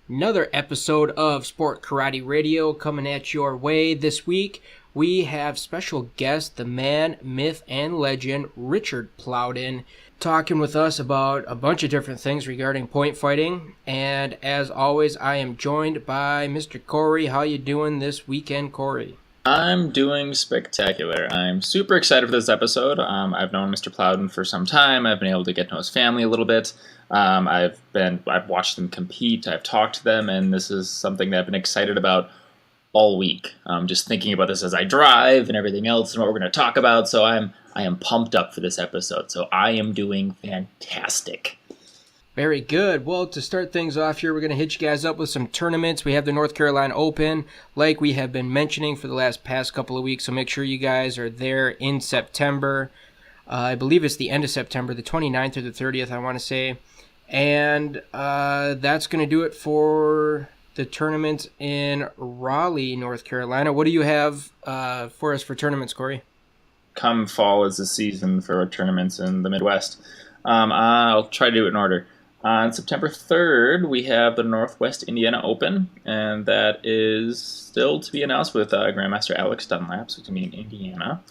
Another episode of Sport Karate Radio coming at your way this week. We have special guest, the man, myth, and legend, Richard Plowden, talking with us about a bunch of different things regarding point fighting. And as always, I am joined by Mr. Corey. How you doing this weekend, Corey? I'm doing spectacular. I'm super excited for this episode. I've known Mr. Plowden for some time. I've been able to get to know his family a little bit. I've watched them compete. I've talked to them, and this is something that I've been excited about all week. Just thinking about this as I drive and everything else and what we're going to talk about. So I am pumped up for this episode. So I am doing fantastic. Very good. Well, to start things off here, we're going to hit you guys up with some tournaments. We have the North Carolina Open, like we have been mentioning for the past couple of weeks, so make sure you guys are there in September. I believe it's the end of September, the 29th or the 30th, I want to say. And that's going to do it for the tournament in Raleigh, North Carolina. What do you have for us for tournaments, Corey? Come fall is the season for tournaments in the Midwest. I'll try to do it in order. On September 3rd, we have the Northwest Indiana Open, and that is still to be announced with Grandmaster Alex Dunlap, so it's going to be in Indiana.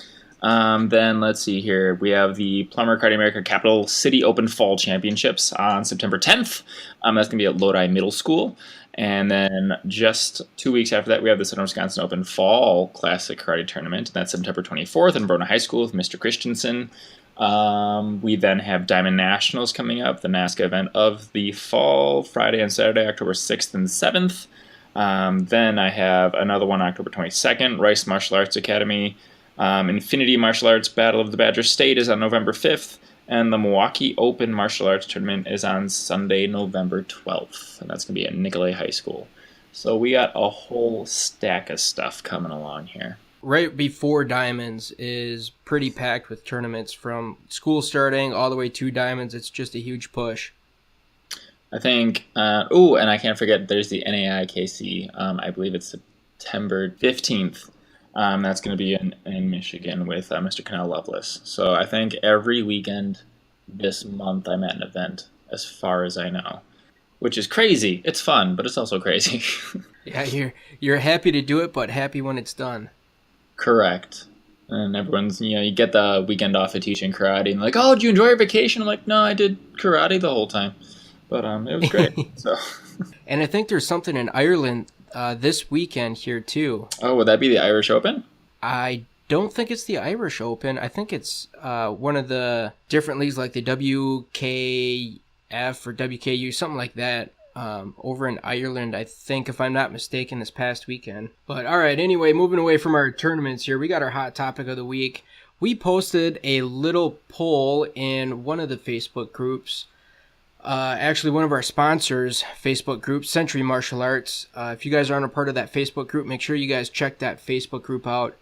Then let's see here. We have the Plumber Karate America Capital City Open Fall Championships on September 10th. That's going to be at Lodi Middle School. And then just 2 weeks after that, we have the Southern Wisconsin Open Fall Classic Karate Tournament. And that's September 24th in Verona High School with Mr. Christensen. We then have Diamond Nationals coming up, the NASCA event of the fall, Friday and Saturday, October 6th and 7th. Then I have another one October 22nd, Rice Martial Arts Academy. Infinity Martial Arts Battle of the Badger State is on November 5th, and the Milwaukee Open Martial Arts Tournament is on Sunday, November 12th, and that's going to be at Nicolay High School. So we got a whole stack of stuff coming along here. Right before Diamonds is pretty packed with tournaments from school starting all the way to Diamonds. It's just a huge push. I think, and I can't forget, there's the NAIKC. I believe it's September 15th. That's going to be in Michigan with Mr. Cannell Lovelace. So I think every weekend this month I'm at an event, as far as I know, which is crazy. It's fun, but it's also crazy. Yeah, you're happy to do it, but happy when it's done. Correct. And everyone's, you get the weekend off of teaching karate, and like, oh, did you enjoy your vacation? I'm like, no, I did karate the whole time. But it was great. So. And I think there's something in Ireland this weekend here, too. Oh, would that be the Irish Open? I don't think it's the Irish Open. I think it's one of the different leagues like the WKF or WKU, something like that. Over in Ireland, I think, if I'm not mistaken, this past weekend. But all right, anyway, moving away from our tournaments here, we got our hot topic of the week. We posted a little poll in one of the Facebook groups. Actually, one of our sponsors' Facebook group, Century Martial Arts. If you guys aren't a part of that Facebook group, make sure you guys check that Facebook group out.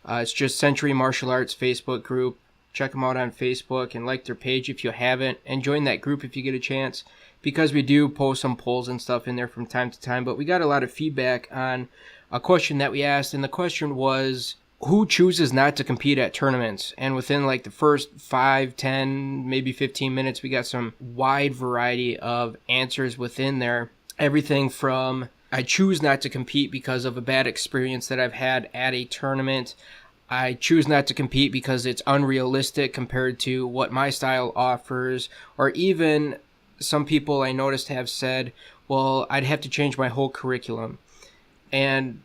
It's just Century Martial Arts Facebook group. Check them out on Facebook and like their page if you haven't. And join that group if you get a chance, because we do post some polls and stuff in there from time to time. But we got a lot of feedback on a question that we asked, and the question was, who chooses not to compete at tournaments? And within like the first 5, 10, maybe 15 minutes, we got some wide variety of answers within there. Everything from, I choose not to compete because of a bad experience that I've had at a tournament. I choose not to compete because it's unrealistic compared to what my style offers. Or even some people I noticed have said, well, I'd have to change my whole curriculum. And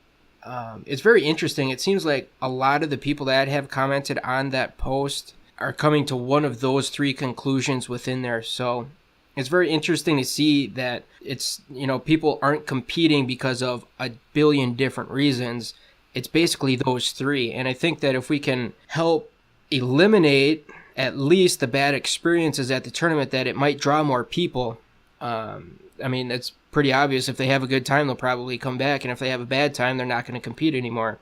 it's very interesting. It seems like a lot of the people that have commented on that post are coming to one of those three conclusions within there. So it's very interesting to see that it's, people aren't competing because of a billion different reasons. It's basically those three. And I think that if we can help eliminate at least the bad experiences at the tournament, that it might draw more people. It's pretty obvious. If they have a good time, they'll probably come back. And if they have a bad time, they're not going to compete anymore.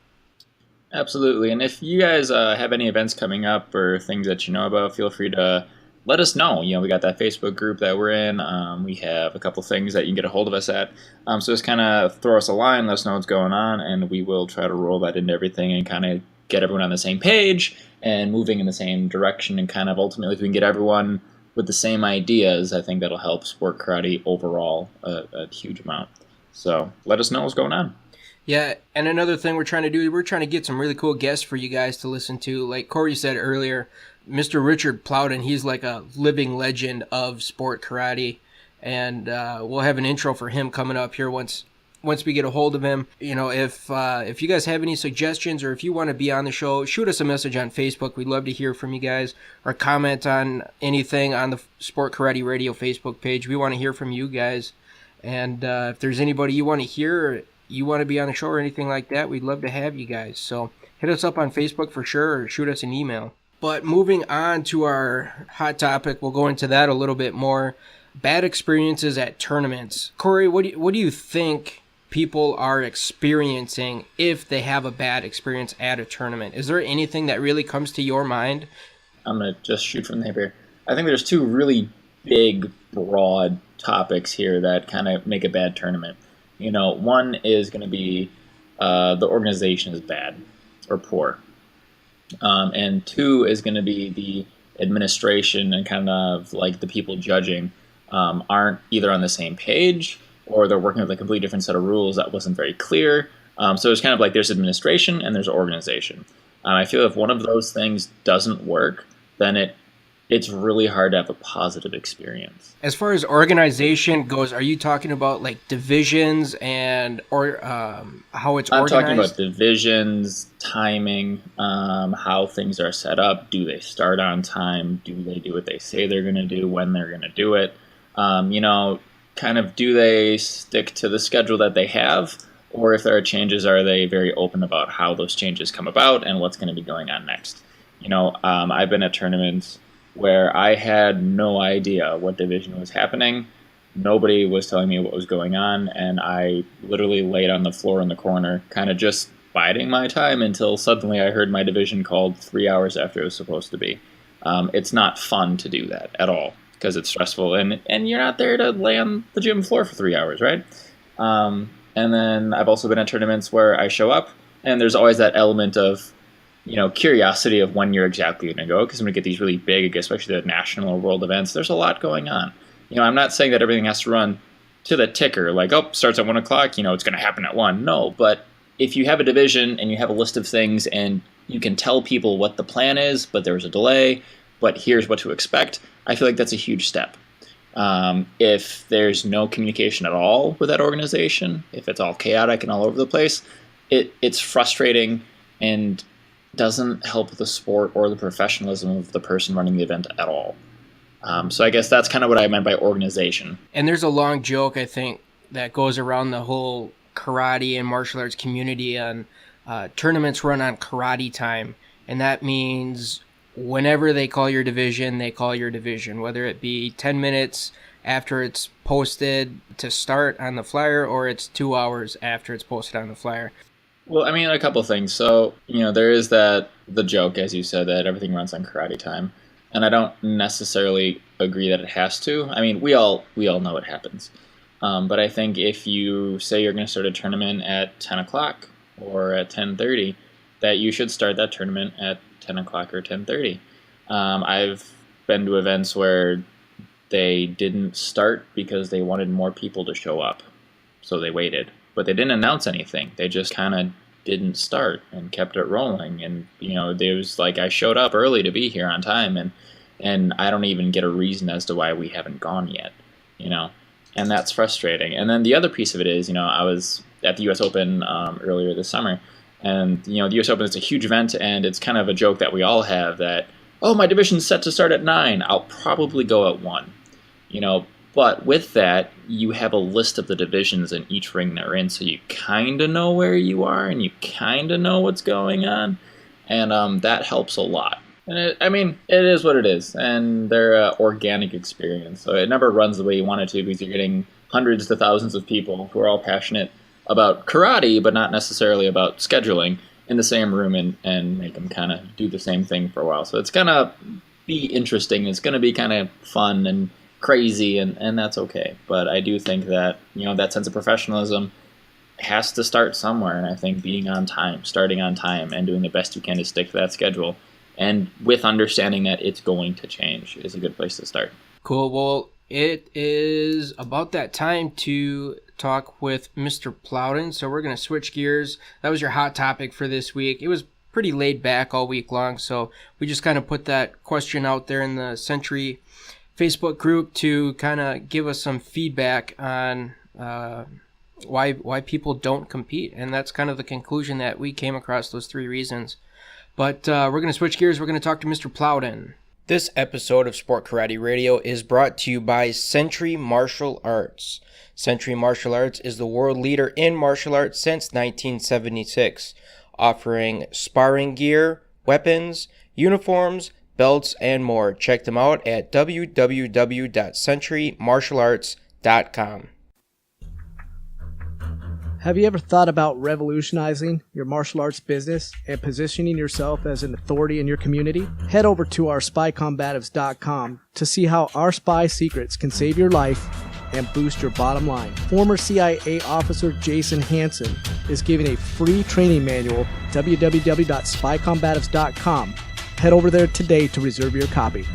Absolutely. And if you guys have any events coming up or things that you know about, feel free to let us know. We got that Facebook group that we're in. We have a couple things that you can get a hold of us at. So just kind of throw us a line, let us know what's going on, and we will try to roll that into everything and kind of get everyone on the same page and moving in the same direction, and kind of ultimately if we can get everyone with the same ideas, I think that'll help sport karate overall a huge amount. So let us know what's going on. Yeah, and another thing we're trying to do, we're trying to get some really cool guests for you guys to listen to. Like Corey said earlier, Mr. Richard Plowden, he's like a living legend of sport karate, and we'll have an intro for him coming up here once we get a hold of him. You know, if you guys have any suggestions or if you want to be on the show, shoot us a message on Facebook. We'd love to hear from you guys, or comment on anything on the Sport Karate Radio Facebook page. We want to hear from you guys, and if there's anybody you want to hear, or you want to be on the show or anything like that, we'd love to have you guys. So hit us up on Facebook for sure, or shoot us an email. But moving on to our hot topic, we'll go into that a little bit more. Bad experiences at tournaments. Corey, what do you think people are experiencing if they have a bad experience at a tournament? Is there anything that really comes to your mind? I'm going to just shoot from the hip here. I think there's two really big, broad topics here that kind of make a bad tournament. You know, one is going to be the organization is bad or poor. And two is going to be the administration and kind of like the people judging aren't either on the same page, or they're working with a completely different set of rules that wasn't very clear. So it's kind of like there's administration and there's organization. I feel if one of those things doesn't work, then it's really hard to have a positive experience. As far as organization goes, are you talking about like divisions and or how it's I'm organized? talking about divisions, timing, how things are set up. Do they start on time? Do they do what they say they're going to do when they're going to do it? Kind of do they stick to the schedule that they have? Or if there are changes, are they very open about how those changes come about and what's going to be going on next? I've been at tournaments where I had no idea what division was happening. Nobody was telling me what was going on, and I literally laid on the floor in the corner, kind of just biding my time until suddenly I heard my division called 3 hours after it was supposed to be. It's not fun to do that at all, because it's stressful, and you're not there to lay on the gym floor for 3 hours, right? And then I've also been at tournaments where I show up, and there's always that element of curiosity of when you're exactly going to go, because when we get these really big, especially the national or world events, there's a lot going on. I'm not saying that everything has to run to the ticker, like, starts at 1 o'clock, it's going to happen at 1. No, but if you have a division and you have a list of things and you can tell people what the plan is, but there's a delay, but here's what to expect, I feel like that's a huge step. If there's no communication at all with that organization, if it's all chaotic and all over the place, it's frustrating and doesn't help the sport or the professionalism of the person running the event at all. So I guess that's kind of what I meant by organization. And there's a long joke, I think, that goes around the whole karate and martial arts community on tournaments run on karate time. And that means whenever they call your division, they call your division, whether it be 10 minutes after it's posted to start on the flyer or it's 2 hours after it's posted on the flyer. Well, I mean, a couple things. So, there is the joke, as you said, that everything runs on karate time. And I don't necessarily agree that it has to. I mean, we all know what happens. But I think if you say you're going to start a tournament at 10 o'clock or at 10:30, that you should start that tournament at 10 o'clock or 10:30. I've been to events where they didn't start because they wanted more people to show up. So they waited. But they didn't announce anything. They just kind of didn't start and kept it rolling. And, there was like, I showed up early to be here on time, and I don't even get a reason as to why we haven't gone yet, and that's frustrating. And then the other piece of it is, I was at the U.S. Open earlier this summer, and, the U.S. Open is a huge event, and it's kind of a joke that we all have that, my division's set to start at 9. I'll probably go at 1, But with that, you have a list of the divisions in each ring they're in, so you kind of know where you are and you kind of know what's going on, and that helps a lot. And it is what it is, and they're an organic experience, so it never runs the way you want it to, because you're getting hundreds to thousands of people who are all passionate about karate, but not necessarily about scheduling, in the same room and make them kind of do the same thing for a while. So it's going to be interesting, it's going to be kind of fun and crazy, and that's okay. But I do think that that sense of professionalism has to start somewhere, and I think being on time, starting on time, and doing the best you can to stick to that schedule, and with understanding that it's going to change, is a good place to start. Cool. Well, It is about that time to talk with Mr. Plowden, so we're going to switch gears. That was your hot topic for this week. It was pretty laid back all week long, so we just kind of put that question out there in the Century Facebook group to kind of give us some feedback on why people don't compete, and that's kind of the conclusion that we came across, those three reasons. But we're going to switch gears. We're going to talk to Mr. Plowden. This episode of Sport Karate Radio is brought to you by Century Martial Arts. Century Martial Arts is the world leader in martial arts since 1976, offering sparring gear, weapons, uniforms, belts, and more. Check them out at www.centurymartialarts.com. Have you ever thought about revolutionizing your martial arts business and positioning yourself as an authority in your community? Head over to our SpyCombatives.com to see how our spy secrets can save your life and boost your bottom line. Former CIA officer Jason Hansen is giving a free training manual, www.spycombatives.com. Head over there today to reserve your copy.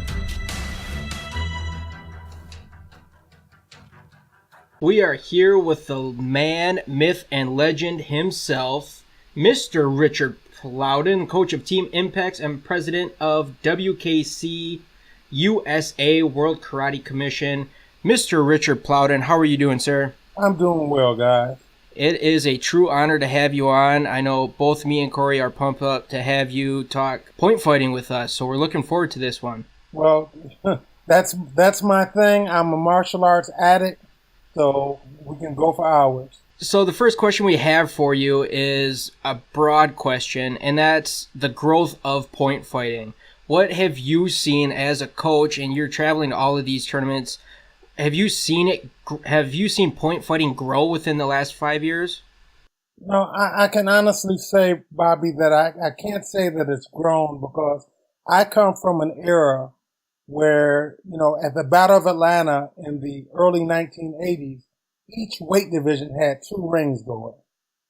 We are here with the man, myth, and legend himself, Mr. Richard Plowden, coach of Team Impacts and president of WKC USA World Karate Commission. Mr. Richard Plowden, how are you doing, sir? I'm doing well, guys. It is a true honor to have you on. I know both me and Corey are pumped up to have you talk point fighting with us, so we're looking forward to this one. Well, that's my thing. I'm a martial arts addict, so we can go for hours. So the first question we have for you is a broad question, and that's the growth of point fighting. What have you seen as a coach, and you're traveling to all of these tournaments? Have you seen it? Have you seen point fighting grow within the last 5 years? No, I can honestly say, Bobby, that I can't say that it's grown because I come from an era where, at the Battle of Atlanta in the early 1980s, each weight division had 2 rings going.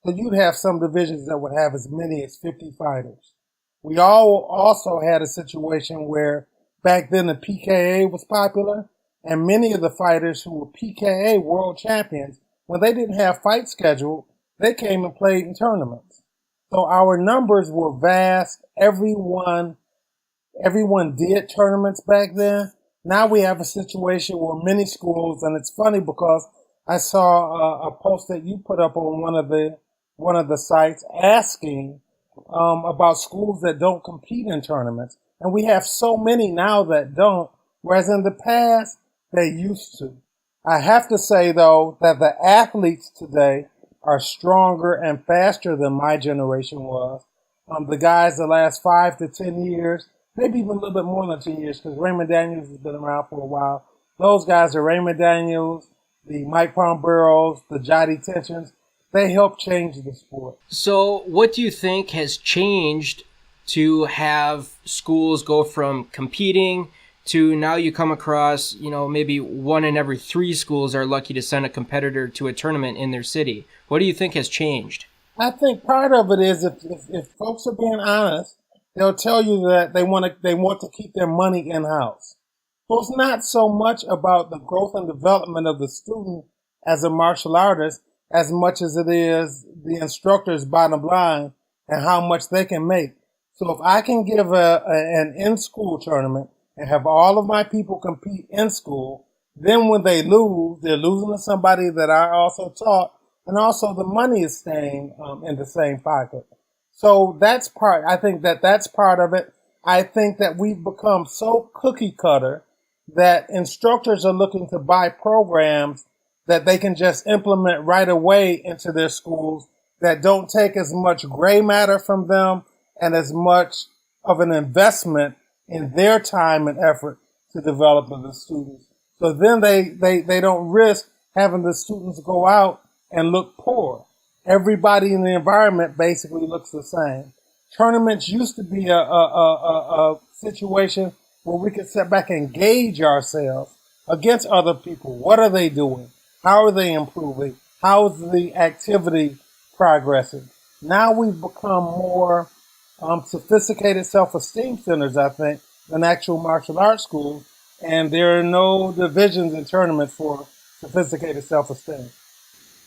So you'd have some divisions that would have as many as 50 fighters. We all also had a situation where back then the PKA was popular, and many of the fighters who were PKA world champions, when they didn't have fights scheduled, they came and played in tournaments. So our numbers were vast. Everyone did tournaments back then. Now we have a situation where many schools, and it's funny because I saw a post that you put up on one of the sites asking about schools that don't compete in tournaments, and we have so many now that don't, whereas in the past they used to. I have to say though that the athletes today are stronger and faster than my generation was. The guys the last 5 to 10 years, maybe even a little bit more than 10 years, because Raymond Daniels has been around for a while. Those guys are Raymond Daniels, the Mike Pomberos, the Jotty Tensions. They help change the sport. So what do you think has changed to have schools go from competing to now you come across, maybe 1 in every 3 schools are lucky to send a competitor to a tournament in their city? What do you think has changed? I think part of it is if folks are being honest, they'll tell you that they want to keep their money in-house. So it's not so much about the growth and development of the student as a martial artist as much as it is the instructor's bottom line and how much they can make. So if I can give an in-school tournament and have all of my people compete in school, then when they lose, they're losing to somebody that I also taught, and also the money is staying in the same pocket. So that's part. I think that's part of it. I think that we've become so cookie cutter that instructors are looking to buy programs that they can just implement right away into their schools that don't take as much gray matter from them and as much of an investment in their time and effort to develop the students. So then they don't risk having the students go out and look poor. Everybody in the environment basically looks the same. Tournaments used to be a situation where we could sit back and gauge ourselves against other people. What are they doing? How are they improving? How is the activity progressing? Now we've become more sophisticated self-esteem centers, I think, than actual martial arts schools. and there are no divisions in tournaments for sophisticated self-esteem.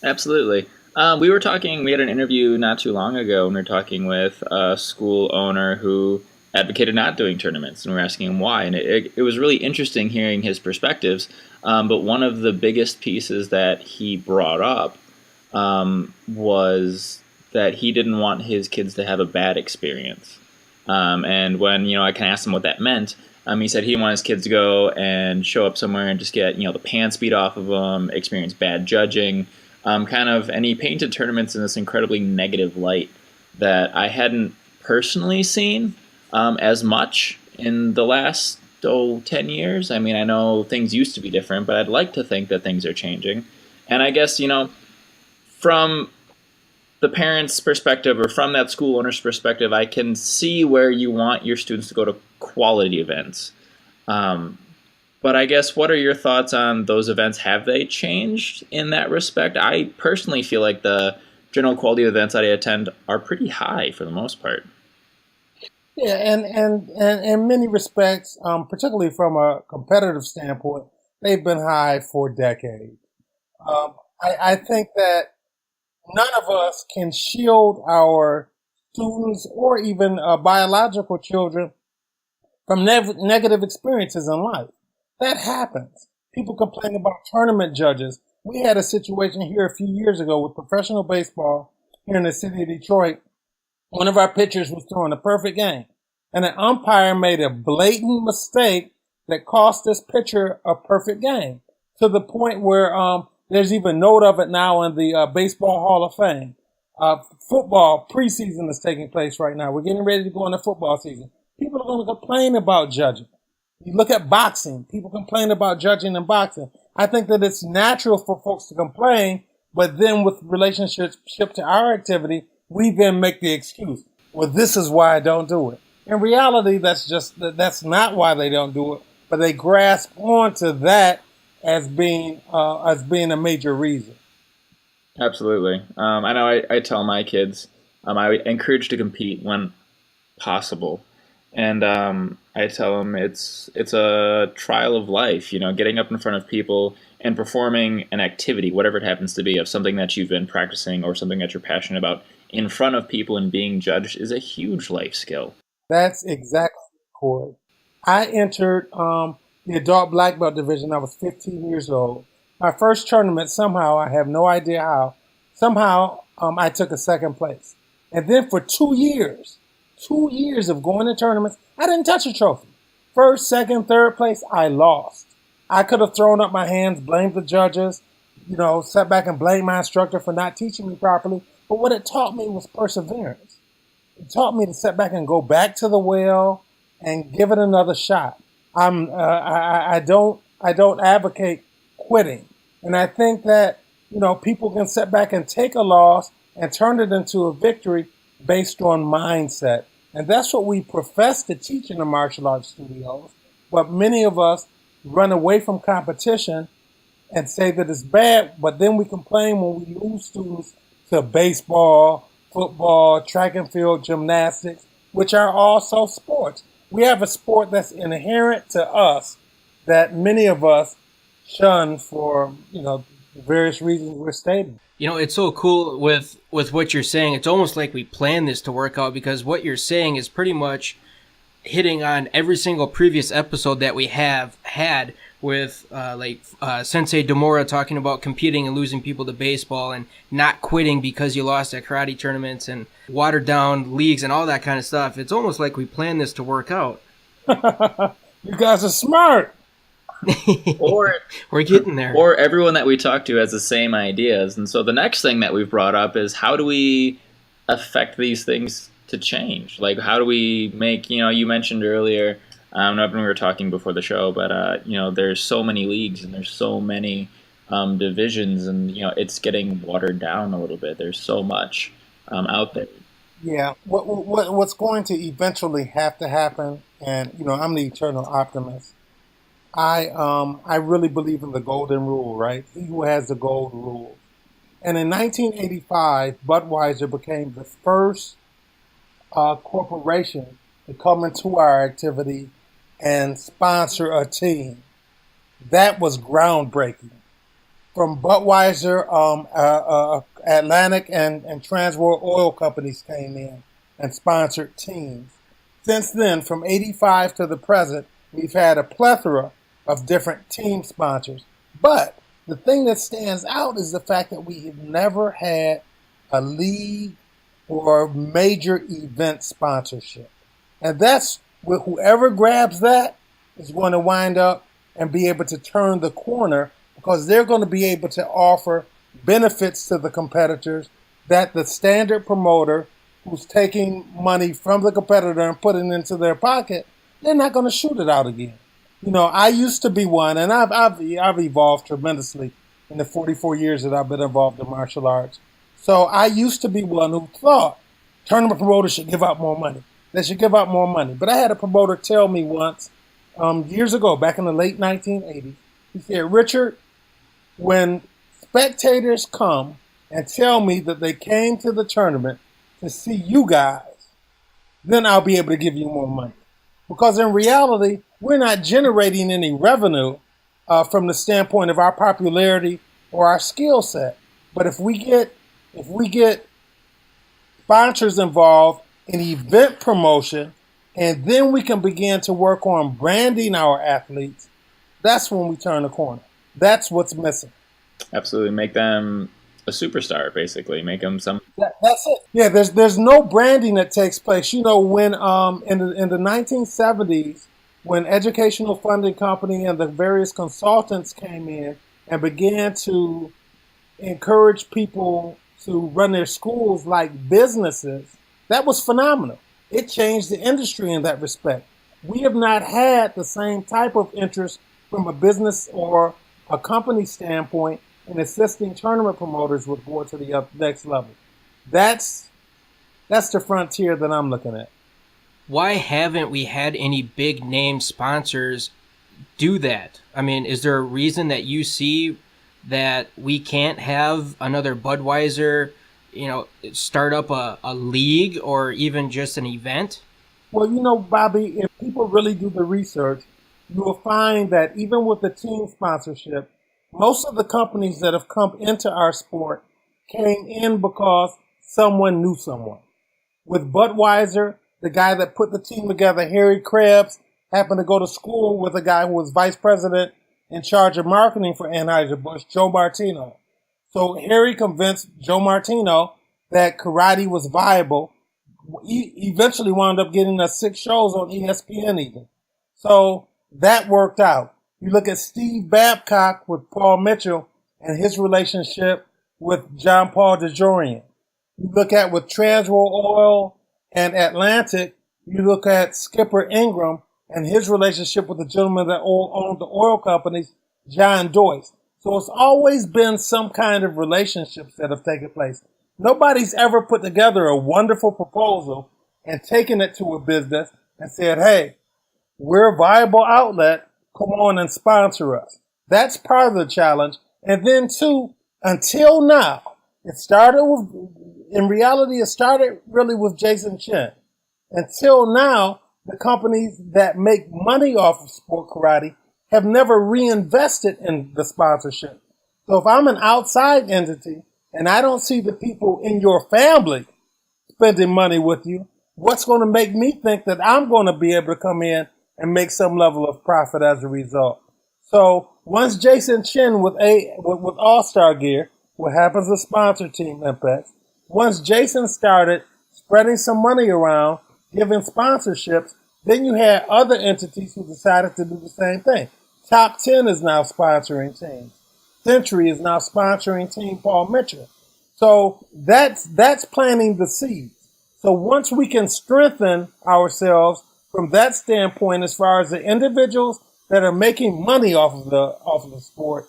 Absolutely. We had an interview not too long ago, and we were talking with a school owner who advocated not doing tournaments, and we were asking him why. And it was really interesting hearing his perspectives. But one of the biggest pieces that he brought up was that he didn't want his kids to have a bad experience. And when I kind of asked him what that meant, he said he didn't want his kids to go and show up somewhere and just get the pants beat off of them, experience bad judging, and he painted tournaments in this incredibly negative light that I hadn't personally seen as much in the last 10 years. I mean, I know things used to be different, but I'd like to think that things are changing. And I guess, from the parents' perspective or from that school owner's perspective, I can see where you want your students to go to quality events. But I guess, what are your thoughts on those events? Have they changed in that respect? I personally feel like the general quality of events that I attend are pretty high for the most part. Yeah, and in many respects, particularly from a competitive standpoint, they've been high for decades. I think that none of us can shield our students or even biological children from negative experiences in life. That happens. People complain about tournament judges. We had a situation here a few years ago with professional baseball here in the city of Detroit. One of our pitchers was throwing a perfect game, and an umpire made a blatant mistake that cost this pitcher a perfect game, to the point where there's even note of it now in the Baseball Hall of Fame. Football preseason is taking place right now. We're getting ready to go into football season. People are going to complain about judging. You look at boxing. People complain about judging in boxing. I think that it's natural for folks to complain, but then with relationship to our activity, we then make the excuse, well, this is why I don't do it. In reality, that's not why they don't do it, but they grasp onto that as being a major reason. Absolutely. I know I tell my kids, I encourage to compete when possible. And I tell them it's a trial of life, getting up in front of people and performing an activity, whatever it happens to be, of something that you've been practicing or something that you're passionate about, in front of people and being judged is a huge life skill. That's exactly Corey. I entered the adult black belt division. I was 15 years old. My first tournament, somehow, I have no idea how, I took a second place. And then for 2 years of going to tournaments, I didn't touch a trophy. First, second, third place, I lost. I could have thrown up my hands, blamed the judges, sat back and blamed my instructor for not teaching me properly. But what it taught me was perseverance. It taught me to sit back and go back to the well and give it another shot. I don't advocate quitting. And I think that, people can sit back and take a loss and turn it into a victory based on mindset. And that's what we profess to teach in the martial arts studios. But many of us run away from competition and say that it's bad, but then we complain when we lose students to baseball, football, track and field, gymnastics, which are also sports. We have a sport that's inherent to us that many of us shun for, various reasons we're stating. It's so cool with what you're saying. It's almost like we planned this to work out, because what you're saying is pretty much hitting on every single previous episode that we have had with Sensei Demora talking about competing and losing people to baseball and not quitting because you lost at karate tournaments and watered down leagues and all that kind of stuff. It's almost like we planned this to work out. You guys are smart. Or we're getting there. Or everyone that we talk to has the same ideas. And so the next thing that we've brought up is, how do we affect these things to change? Like, how do we make, you mentioned earlier, I don't know when we were talking before the show, but, there's so many leagues and there's so many divisions, and, it's getting watered down a little bit. There's so much out there. Yeah. What's going to eventually have to happen, and, I'm the eternal optimist. I really believe in the golden rule, right? He who has the gold rule. And in 1985, Budweiser became the first corporation to come into our activity and sponsor a team. That was groundbreaking. From Budweiser, Atlantic and Transworld Oil Companies came in and sponsored teams. Since then, from 85 to the present, we've had a plethora of different team sponsors. But the thing that stands out is the fact that we have never had a league or major event sponsorship. And that's whoever grabs that is going to wind up and be able to turn the corner, because they're going to be able to offer benefits to the competitors that the standard promoter who's taking money from the competitor and putting it into their pocket, they're not going to shoot it out again. You know, I used to be one, and I've evolved tremendously in the 44 years that I've been involved in martial arts. So I used to be one who thought tournament promoters should give out more money. They should give out more money. But I had a promoter tell me once, years ago, back in the late 1980s, he said, Richard, when spectators come and tell me that they came to the tournament to see you guys, then I'll be able to give you more money. Because in reality, we're not generating any revenue from the standpoint of our popularity or our skill set. But if we get sponsors involved in event promotion, and then we can begin to work on branding our athletes, that's when we turn the corner. That's what's missing. Absolutely. Make them a superstar, basically. Make them some... That's it. Yeah, there's no branding that takes place. You know, when in the 1970s, when Educational Funding Company and the various consultants came in and began to encourage people to run their schools like businesses, that was phenomenal. It changed the industry in that respect. We have not had the same type of interest from a business or a company standpoint in assisting tournament promoters with going to the next level. That's the frontier that I'm looking at. Why haven't we had any big name sponsors do that? I mean, is there a reason that you see that we can't have another Budweiser, start up a league or even just an event? Well, Bobby, if people really do the research, you will find that even with the team sponsorship, most of the companies that have come into our sport came in because someone knew someone. With Budweiser, the guy that put the team together, Harry Krebs, happened to go to school with a guy who was vice president in charge of marketing for Anheuser-Busch, Joe Martino. So Harry convinced Joe Martino that karate was viable. He eventually wound up getting us 6 shows on ESPN even. So that worked out. You look at Steve Babcock with Paul Mitchell and his relationship with John Paul DeJourian. You look at with Transworld Oil and Atlantic, you look at Skipper Ingram and his relationship with the gentleman that owned the oil companies, John Doyce. So it's always been some kind of relationships that have taken place. Nobody's ever put together a wonderful proposal and taken it to a business and said, hey, we're a viable outlet. Come on and sponsor us. That's part of the challenge. And then, too, until now, it started really with Jason Chen. Until now, the companies that make money off of sport karate have never reinvested in the sponsorship. So if I'm an outside entity and I don't see the people in your family spending money with you, what's going to make me think that I'm going to be able to come in and make some level of profit as a result? So once Jason Chen with All-Star Gear, what happens to sponsor Team Impact, once Jason started spreading some money around, giving sponsorships, then you had other entities who decided to do the same thing. Top 10 is now sponsoring teams. Century is now sponsoring Team Paul Mitchell. So that's planting the seeds. So once we can strengthen ourselves from that standpoint, as far as the individuals that are making money off of the sport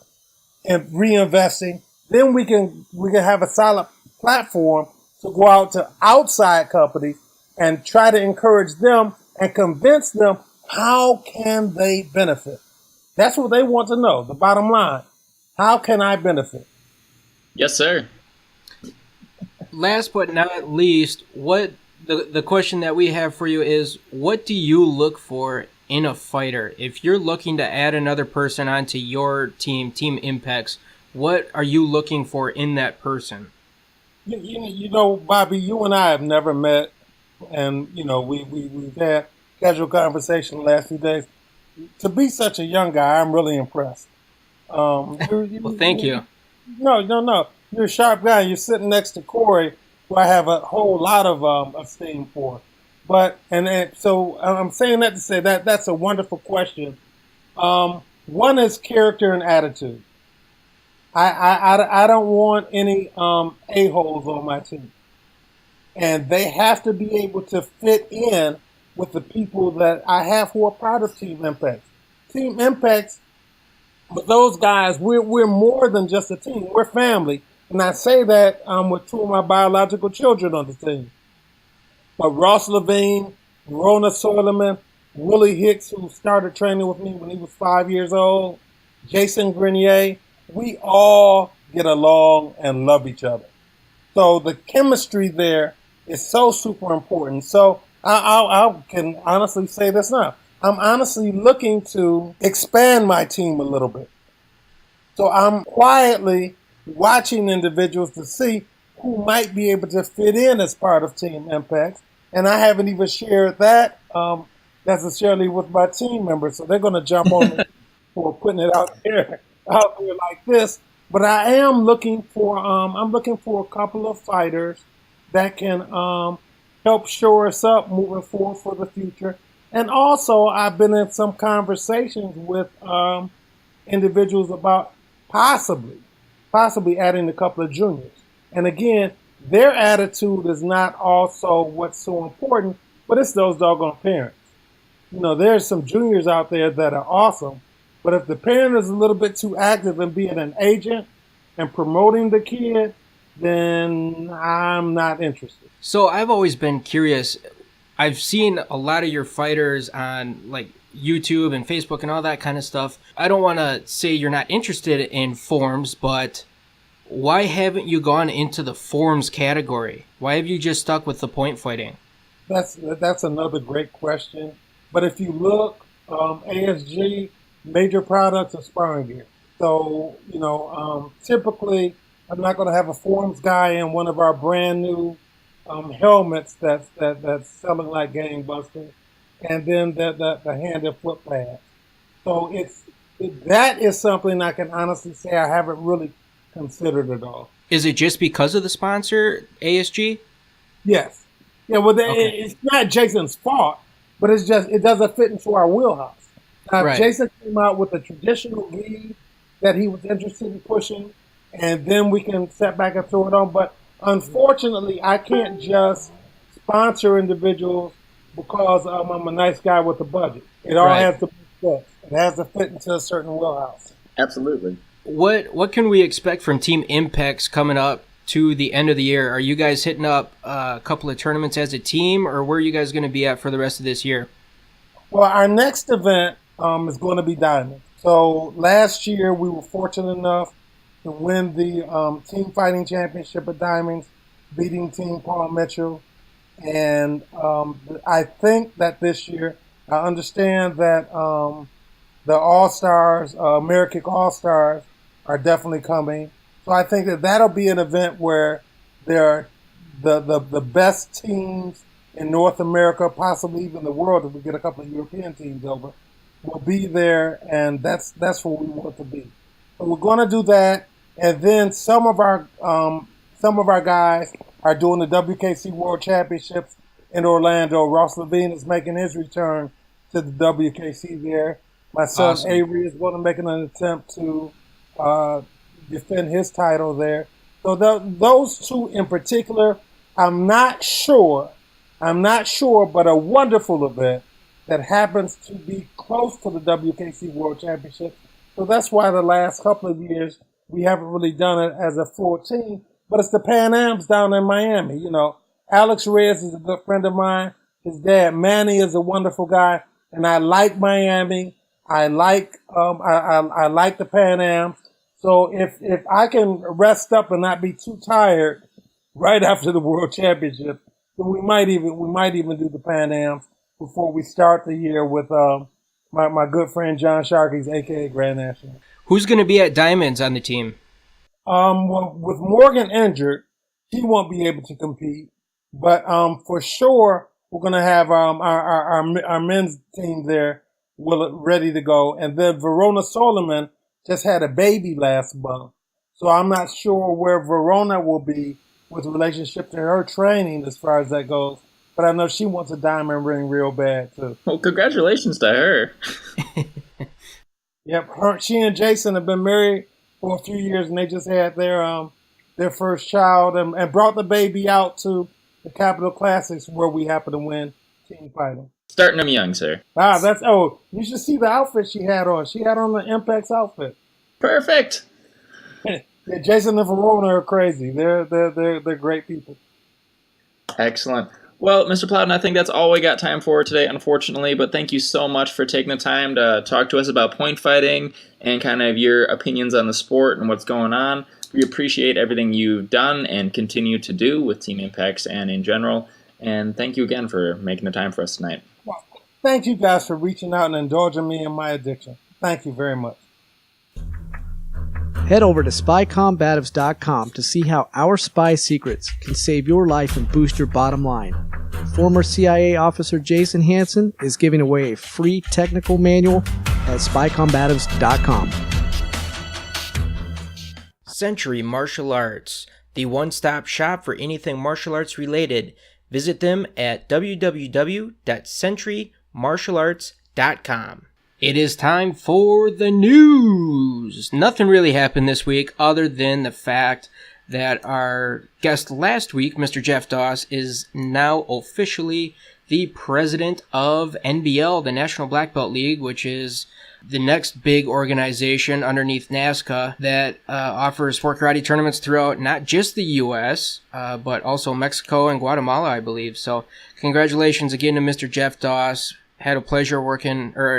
and reinvesting, then we can have a solid platform to go out to outside companies and try to encourage them and convince them how can they benefit. That's what they want to know. The bottom line, how can I benefit? Yes, sir. Last but not least, what the question that we have for you is, what do you look for in a fighter? If you're looking to add another person onto your team, Team Impacts, what are you looking for in that person? You know, Bobby, you and I have never met, and you know, we've had casual conversation the last few days. To be such a young guy, I'm really impressed. Well, thank you. No. You're a sharp guy. You're sitting next to Corey, who I have a whole lot of esteem for. But so I'm saying that to say that that's a wonderful question. One is character and attitude. I don't want any a-holes on my team, and they have to be able to fit in with the people that I have who are part of Team Impact. Team Impact, but those guys, we're more than just a team. We're family, and I say that with two of my biological children on the team. But Ross Levine, Rona Soleman, Willie Hicks, who started training with me when he was 5 years old, Jason Grenier, we all get along and love each other. So the chemistry there is so super important. So I can honestly say this now. I'm honestly looking to expand my team a little bit. So I'm quietly watching individuals to see who might be able to fit in as part of Team Impact. And I haven't even shared that necessarily with my team members. So they're going to jump on me for putting it out there like this. But I am looking for a couple of fighters that can help shore us up moving forward for the future. And also, I've been in some conversations with individuals about possibly adding a couple of juniors. And again, their attitude is not also what's so important, but it's those doggone parents. You know, there's some juniors out there that are awesome, but if the parent is a little bit too active in being an agent and promoting the kid, then I'm not interested. So I've always been curious. I've seen a lot of your fighters on like YouTube and Facebook and all that kind of stuff. I don't want to say you're not interested in forms, but why haven't you gone into the forms category? Why have you just stuck with the point fighting? That's another great question. But if you look, ASG, major products are sparring gear. So, you know, typically I'm not going to have a forms guy in one of our brand new helmets that's selling like gangbusters, and then the hand and foot pads. So that is something I can honestly say I haven't really considered at all. Is it just because of the sponsor, ASG? Yes. Yeah, well, it's not Jason's fault, but it's just it doesn't fit into our wheelhouse. Now, Right. If Jason came out with a traditional lead that he was interested in pushing, and then we can step back and throw it on. But unfortunately, I can't just sponsor individuals because I'm a nice guy with a budget. It all Right. has to fit. It has to fit into a certain wheelhouse. Absolutely. What can we expect from Team Impacts coming up to the end of the year? Are you guys hitting up a couple of tournaments as a team, or where are you guys going to be at for the rest of this year? Well, our next event is going to be Diamond. So last year we were fortunate enough to win the team fighting championship at Diamonds, beating Team Paul Mitchell. And I think that this year, I understand that the All-Stars, American All-Stars, are definitely coming. So I think that that'll be an event where there are the best teams in North America, possibly even the world, if we get a couple of European teams over, will be there, and that's where we want to be. So we're going to do that, and then some of our guys are doing the WKC World Championships in Orlando. Ross Levine is making his return to the WKC there. My son Awesome. Avery is going to make an attempt to defend his title there. So those two in particular, I'm not sure, but a wonderful event that happens to be close to the WKC World Championship. So that's why the last couple of years we haven't really done it as a full team. But it's the Pan Ams down in Miami. You know, Alex Reyes is a good friend of mine. His dad Manny is a wonderful guy, and I like Miami. I like the Pan Ams. So if I can rest up and not be too tired right after the World Championship, then we might even do the Pan Ams before we start the year with my good friend John Sharkey's, aka Grand National. Who's going to be at Diamonds on the team? Well, with Morgan injured, he won't be able to compete. But for sure, we're gonna have our men's team there ready to go. And then Verona Solomon just had a baby last month, so I'm not sure where Verona will be with relationship to her training as far as that goes. But I know she wants a diamond ring real bad too. Well, congratulations to her. Yep, she and Jason have been married for a few years, and they just had their first child and brought the baby out to the Capitol Classics where we happen to win team fighting. Starting them young, sir. You should see the outfit she had on. She had on the Impact's outfit. Perfect. Yeah, Jason and Verona are crazy. They're great people. Excellent. Well, Mr. Plowden, I think that's all we got time for today, unfortunately, but thank you so much for taking the time to talk to us about point fighting and kind of your opinions on the sport and what's going on. We appreciate everything you've done and continue to do with Team Impacts and in general, and thank you again for making the time for us tonight. Well, thank you guys for reaching out and indulging me in my addiction. Thank you very much. Head over to SpyCombatives.com to see how our spy secrets can save your life and boost your bottom line. Former CIA officer Jason Hansen is giving away a free technical manual at SpyCombatives.com. Century Martial Arts, the one-stop shop for anything martial arts related. Visit them at www.centurymartialarts.com. It is time for the news. Nothing really happened this week other than the fact that our guest last week, Mr. Jeff Doss, is now officially the president of NBL, the National Black Belt League, which is the next big organization underneath NASCA that offers sport karate tournaments throughout not just the U.S., but also Mexico and Guatemala, I believe. So congratulations again to Mr. Jeff Doss. Had a pleasure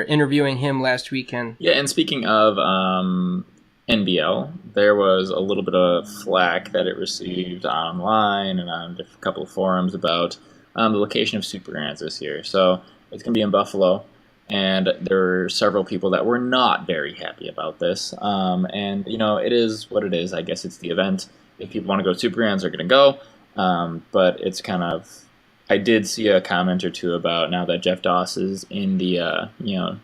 interviewing him last weekend. Yeah, and speaking of NBL, there was a little bit of flack that it received online and on a couple of forums about the location of Super Grands this year. So it's going to be in Buffalo, and there were several people that were not very happy about this. And, you know, it is what it is. I guess it's the event. If people want to go to Super Grands, they're going to go. But it's kind of... I did see a comment or two about now that Jeff Doss is in the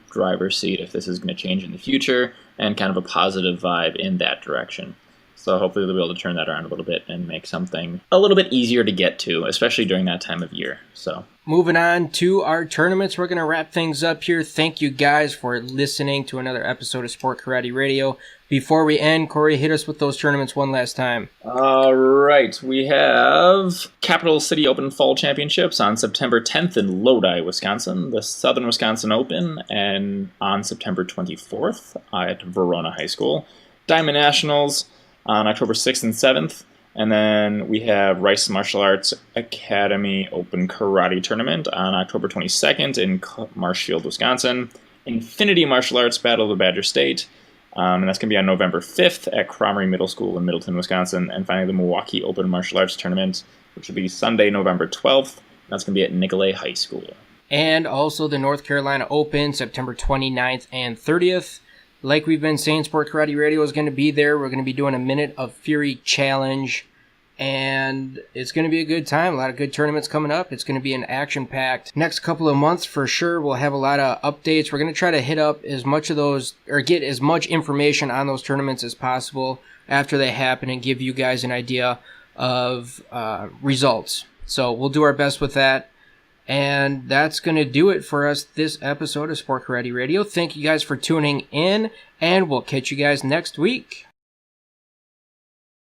driver's seat, if this is going to change in the future, and kind of a positive vibe in that direction. So hopefully they'll be able to turn that around a little bit and make something a little bit easier to get to, especially during that time of year. So moving on to our tournaments, we're going to wrap things up here. Thank you guys for listening to another episode of Sport Karate Radio. Before we end, Corey, hit us with those tournaments one last time. All right. We have Capital City Open Fall Championships on September 10th in Lodi, Wisconsin. The Southern Wisconsin Open and on September 24th at Verona High School. Diamond Nationals on October 6th and 7th. And then we have Rice Martial Arts Academy Open Karate Tournament on October 22nd in Marshfield, Wisconsin. Infinity Martial Arts Battle of the Badger State. And that's going to be on November 5th at Cromery Middle School in Middleton, Wisconsin. And finally, the Milwaukee Open Martial Arts Tournament, which will be Sunday, November 12th. That's going to be at Nicolet High School. And also the North Carolina Open, September 29th and 30th. Like we've been saying, Sport Karate Radio is going to be there. We're going to be doing a Minute of Fury challenge. And it's going to be a good time. A lot of good tournaments coming up. It's going to be an action-packed next couple of months for sure. We'll have a lot of updates. We're going to try to hit up as much of those, or get as much information on those tournaments as possible after they happen and give you guys an idea of results. So we'll do our best with that. And that's going to do it for us this episode of Sport Karate Radio. Thank you guys for tuning in, and we'll catch you guys next week.